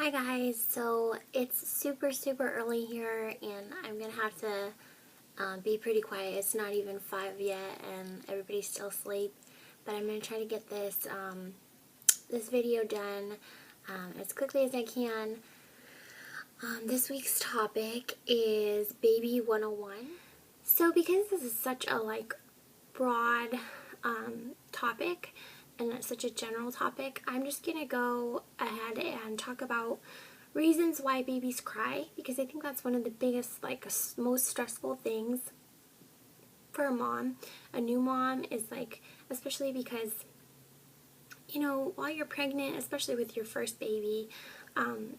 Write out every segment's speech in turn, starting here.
Hi guys, so it's super early here and I'm gonna have to be pretty quiet. It's not even 5 yet and everybody's still asleep, but I'm gonna try to get this video done as quickly as I can. This week's topic is Baby 101. So because this is such a broad topic, and it's such a general topic, I'm just going to go ahead and talk about reasons why babies cry, because I think that's one of the biggest, most stressful things for a mom. A new mom is especially because, while you're pregnant, especially with your first baby,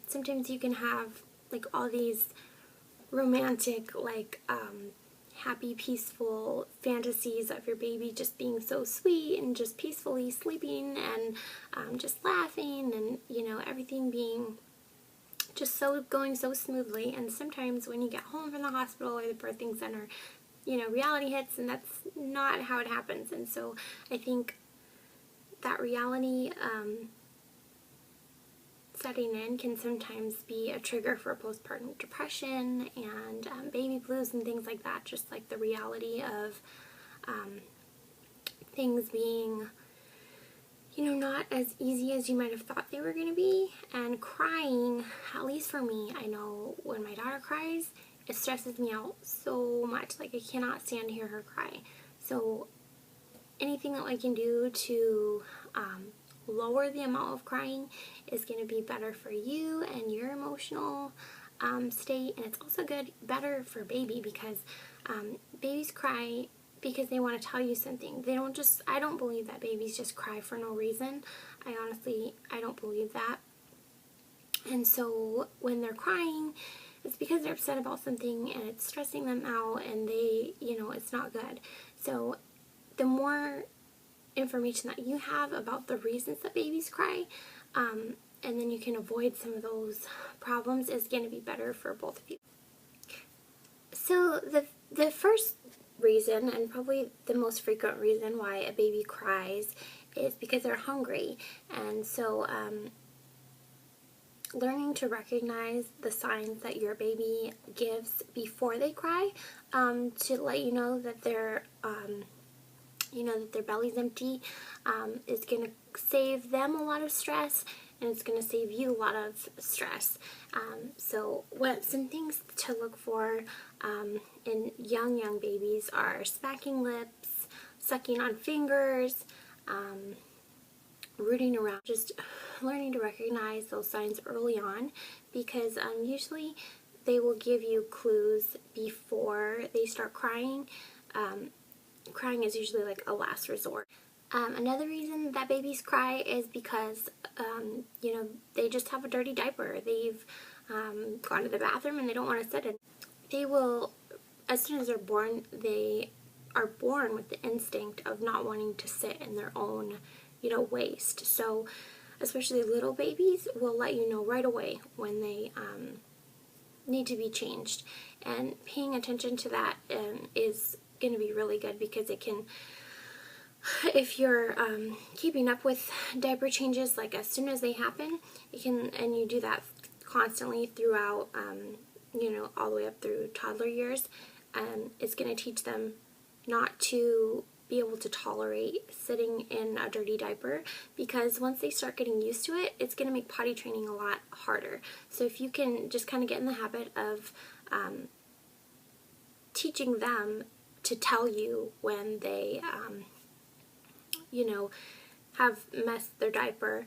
sometimes you can have all these romantic, happy, peaceful fantasies of your baby just being so sweet and just peacefully sleeping and just laughing and, everything being just going so smoothly. And sometimes when you get home from the hospital or the birthing center, reality hits and that's not how it happens. And so I think that reality setting in can sometimes be a trigger for postpartum depression and baby blues and things like that. Just the reality of things being, not as easy as you might have thought they were going to be. And crying, at least for me, I know when my daughter cries, it stresses me out so much. I cannot stand to hear her cry. So anything that I can do to lower the amount of crying is going to be better for you and your emotional state, and it's also better for baby, because babies cry because they want to tell you something. I don't believe that babies just cry for no reason. I don't believe that. And so when they're crying, it's because they're upset about something and it's stressing them out, and it's not good. So the more information that you have about the reasons that babies cry, and then you can avoid some of those problems, is going to be better for both of you. So the first reason, and probably the most frequent reason why a baby cries, is because they're hungry. And so learning to recognize the signs that your baby gives before they cry, to let you know that that their belly's empty, is going to save them a lot of stress, and it's going to save you a lot of stress. So some things to look for in young babies are smacking lips, sucking on fingers, rooting around. Just learning to recognize those signs early on, because usually they will give you clues before they start crying. Crying is usually a last resort. Another reason that babies cry is because, they just have a dirty diaper. They've gone to the bathroom and they don't want to sit in. They will, as soon as they're born, they are born with the instinct of not wanting to sit in their own, waste. So, especially little babies will let you know right away when they need to be changed. And paying attention to that is going to be really good, because it can, if you're keeping up with diaper changes as soon as they happen, and you do that constantly throughout all the way up through toddler years, it's going to teach them not to be able to tolerate sitting in a dirty diaper, because once they start getting used to it, it's going to make potty training a lot harder. So if you can just kind of get in the habit of teaching them to tell you when they, have messed their diaper,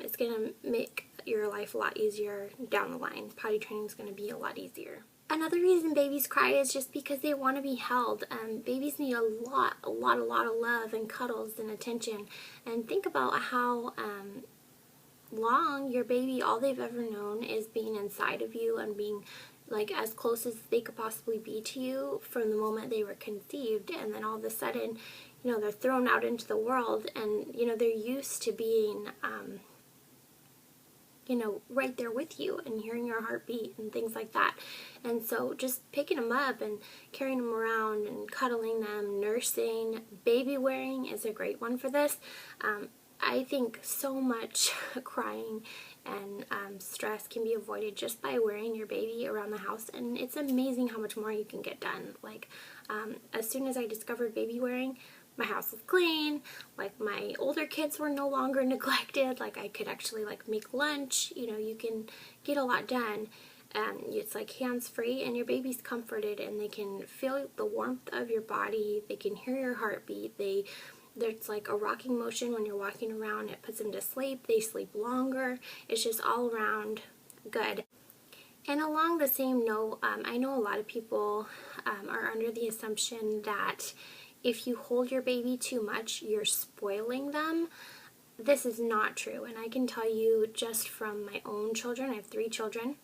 it's going to make your life a lot easier down the line. Potty training is going to be a lot easier. Another reason babies cry is just because they want to be held. Babies need a lot of love and cuddles and attention. And think about how long your baby, all they've ever known is being inside of you and being as close as they could possibly be to you from the moment they were conceived. And then all of a sudden, they're thrown out into the world, and they're used to being right there with you and hearing your heartbeat and things like that. And so just picking them up and carrying them around and cuddling them, nursing, baby wearing is a great one for this. I think so much crying and stress can be avoided just by wearing your baby around the house, and it's amazing how much more you can get done. Like, as soon as I discovered baby wearing, my house was clean, like my older kids were no longer neglected, like I could actually like make lunch, you know, you can get a lot done. It's like hands-free, and your baby's comforted, and they can feel the warmth of your body, they can hear your heartbeat, there's like a rocking motion when you're walking around, it puts them to sleep, they sleep longer, it's just all around good. And along the same note, I know a lot of people are under the assumption that if you hold your baby too much, you're spoiling them. This is not true, and I can tell you just from my own children, I have 3 children,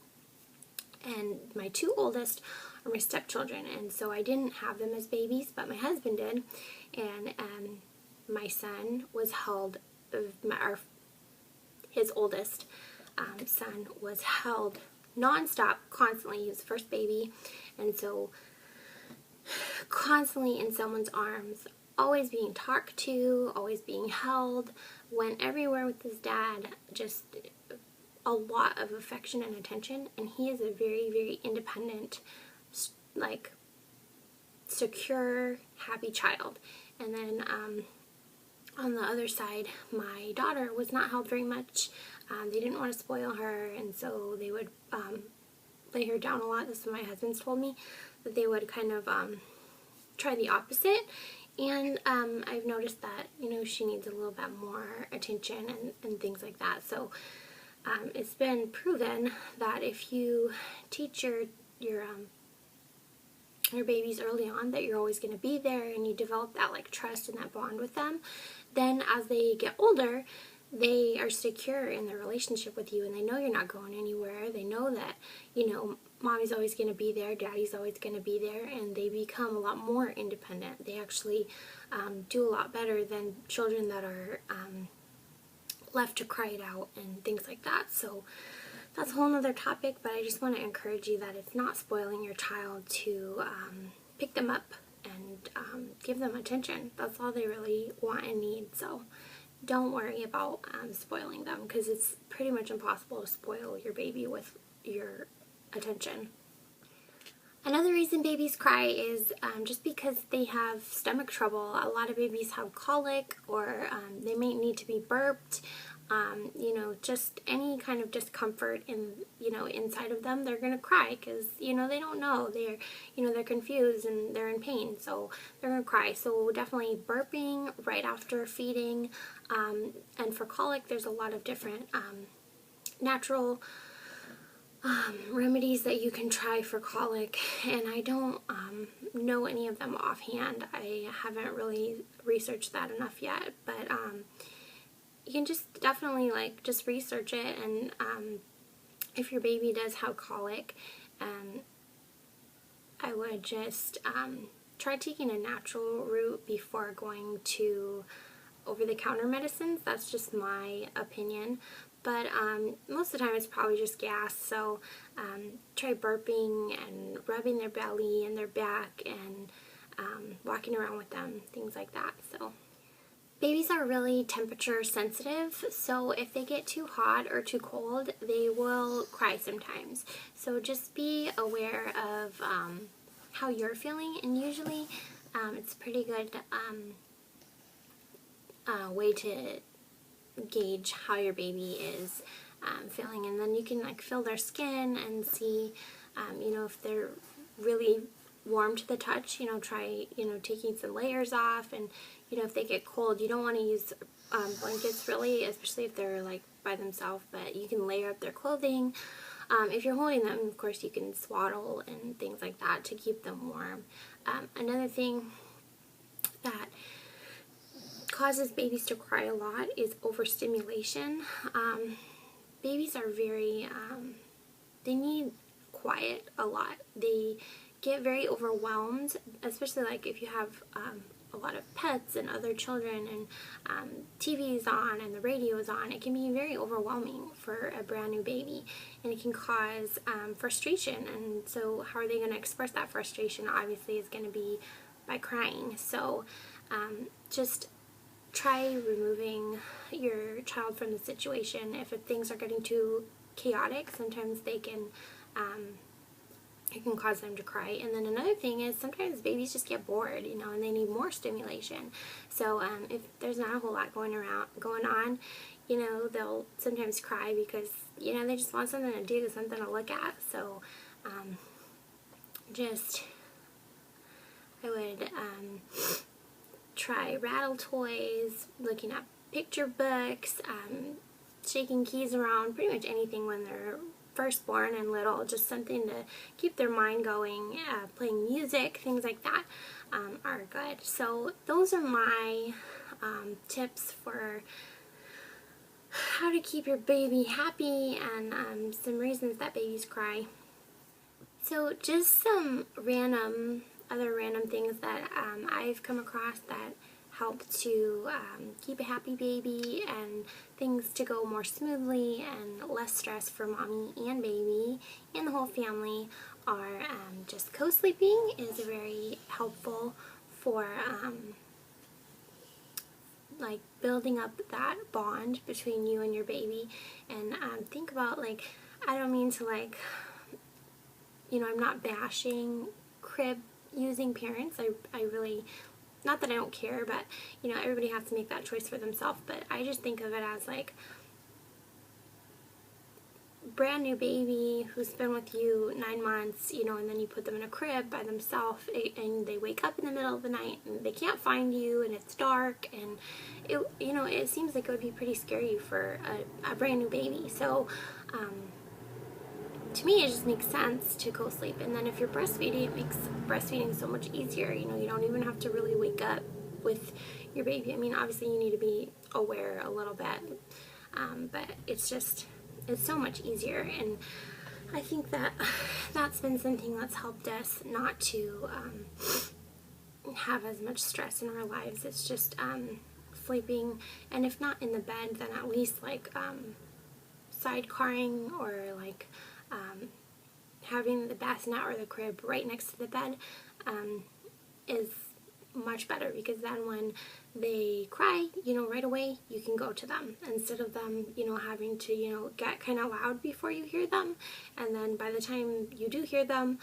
and my 2 oldest are my stepchildren, and so I didn't have them as babies, but my husband did, and my son was held, his oldest son was held non-stop, constantly, his first baby, and so constantly in someone's arms, always being talked to, always being held, went everywhere with his dad, just a lot of affection and attention, and he is a very, very independent, like, secure, happy child. And then on the other side, my daughter was not held very much. They didn't want to spoil her, and so they would lay her down a lot. This is what my husband's told me, that they would kind of try the opposite. And I've noticed that, you know, she needs a little bit more attention and things like that. So it's been proven that if you teach your babies early on that you're always going to be there, and you develop that like trust and that bond with them, then as they get older, they are secure in their relationship with you, and they know you're not going anywhere. They know that, you know, mommy's always going to be there, daddy's always going to be there, and they become a lot more independent. They actually do a lot better than children that are left to cry it out and things like that. So that's a whole other topic, but I just want to encourage you that it's not spoiling your child to pick them up and give them attention. That's all they really want and need. So don't worry about spoiling them, because it's pretty much impossible to spoil your baby with your attention. Another reason babies cry is just because they have stomach trouble. A lot of babies have colic, or they may need to be burped. You know, just any kind of discomfort inside of them, they're going to cry, because, you know, they don't know. They're confused and they're in pain, so they're going to cry. So definitely burping right after feeding. And for colic, there's a lot of different natural remedies that you can try for colic, and I don't know any of them offhand. I haven't really researched that enough yet, but you can just definitely just research it, and if your baby does have colic, I would just try taking a natural route before going to over-the-counter medicines. That's just my opinion. But most of the time it's probably just gas, so try burping and rubbing their belly and their back and walking around with them, things like that. So babies are really temperature sensitive, so if they get too hot or too cold, they will cry sometimes. So just be aware of how you're feeling, and usually it's a pretty good way to gauge how your baby is feeling, and then you can feel their skin and see if they're really warm to the touch. Try taking some layers off, and if they get cold, you don't want to use blankets really, especially if they're by themselves, but you can layer up their clothing. If you're holding them, of course, you can swaddle and things like that to keep them warm. Another thing that causes babies to cry a lot is overstimulation. Babies are very, they need quiet a lot. They get very overwhelmed, especially if you have a lot of pets and other children, and TV is on and the radio is on. It can be very overwhelming for a brand new baby, and it can cause frustration. And so how are they going to express that frustration? Obviously is going to be by crying. So just try removing your child from the situation. If things are getting too chaotic, sometimes it can cause them to cry. And then another thing is sometimes babies just get bored, and they need more stimulation. So if there's not a whole lot going on, they'll sometimes cry because, they just want something to do, something to look at. So I would try rattle toys, looking at picture books, shaking keys around, pretty much anything when they're first born and little, just something to keep their mind going, playing music, things like that are good. So those are my tips for how to keep your baby happy and some reasons that babies cry. So just some other random things that I've come across that help to keep a happy baby and things to go more smoothly and less stress for mommy and baby and the whole family are just co-sleeping is very helpful for like building up that bond between you and your baby. And think about, like, I don't mean to, like, I'm not bashing crib using parents. I really, not that I don't care, but everybody has to make that choice for themselves. But I just think of it as like brand new baby who's been with you 9 months, and then you put them in a crib by themselves, and they wake up in the middle of the night and they can't find you, and it's dark, and it seems like it would be pretty scary for a brand new baby. So to me, it just makes sense to co-sleep. And then if you're breastfeeding, it makes breastfeeding so much easier. You don't even have to really wake up with your baby. I mean, obviously you need to be aware a little bit, but it's so much easier. And I think that that's been something that's helped us not to have as much stress in our lives. It's just sleeping, and if not in the bed, then at least like sidecarring, or like having the bassinet or the crib right next to the bed is much better, because then when they cry, right away you can go to them, instead of them, having to, get kind of loud before you hear them. And then by the time you do hear them,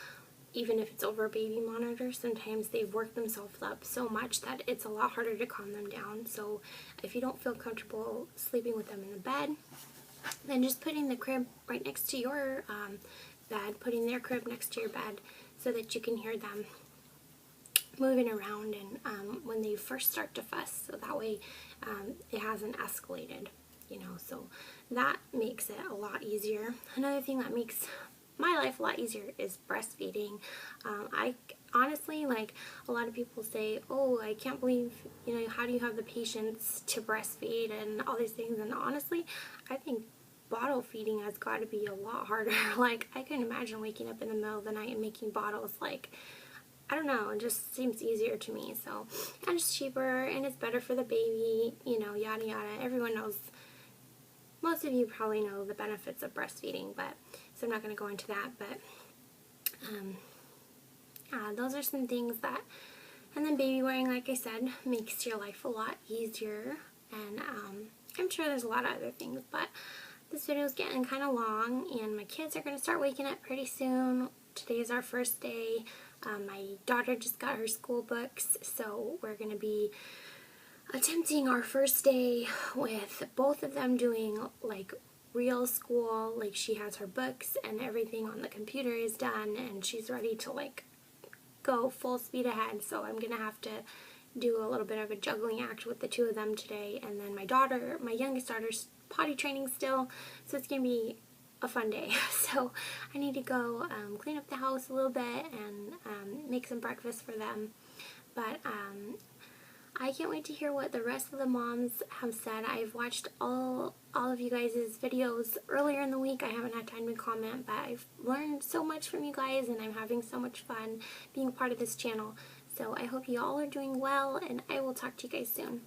even if it's over a baby monitor, sometimes they've worked themselves up so much that it's a lot harder to calm them down. So if you don't feel comfortable sleeping with them in the bed, then just putting the crib right next to your bed, putting their crib next to your bed so that you can hear them moving around and when they first start to fuss, so that way it hasn't escalated, so that makes it a lot easier. Another thing that makes my life a lot easier is breastfeeding. I honestly, like, a lot of people say, oh, I can't believe, how do you have the patience to breastfeed and all these things, and honestly, I think bottle feeding has got to be a lot harder. Like, I couldn't imagine waking up in the middle of the night and making bottles. Like, I don't know, it just seems easier to me. So, and it's cheaper, and it's better for the baby, yada yada. Everyone knows, most of you probably know the benefits of breastfeeding, but so I'm not going to go into that. But those are some things that, and then baby wearing, like I said, makes your life a lot easier. And I'm sure there's a lot of other things, but this video is getting kind of long, and my kids are going to start waking up pretty soon. Today is our first day. My daughter just got her school books, so we're going to be attempting our first day with both of them doing like real school. Like, she has her books and everything on the computer is done, and she's ready to like go full speed ahead. So I'm going to have to do a little bit of a juggling act with the two of them today. And then my youngest daughter's potty training still, so it's going to be a fun day. So I need to go clean up the house a little bit and make some breakfast for them. But I can't wait to hear what the rest of the moms have said. I've watched all of you guys' videos earlier in the week. I haven't had time to comment, but I've learned so much from you guys, and I'm having so much fun being a part of this channel. So I hope you all are doing well, and I will talk to you guys soon.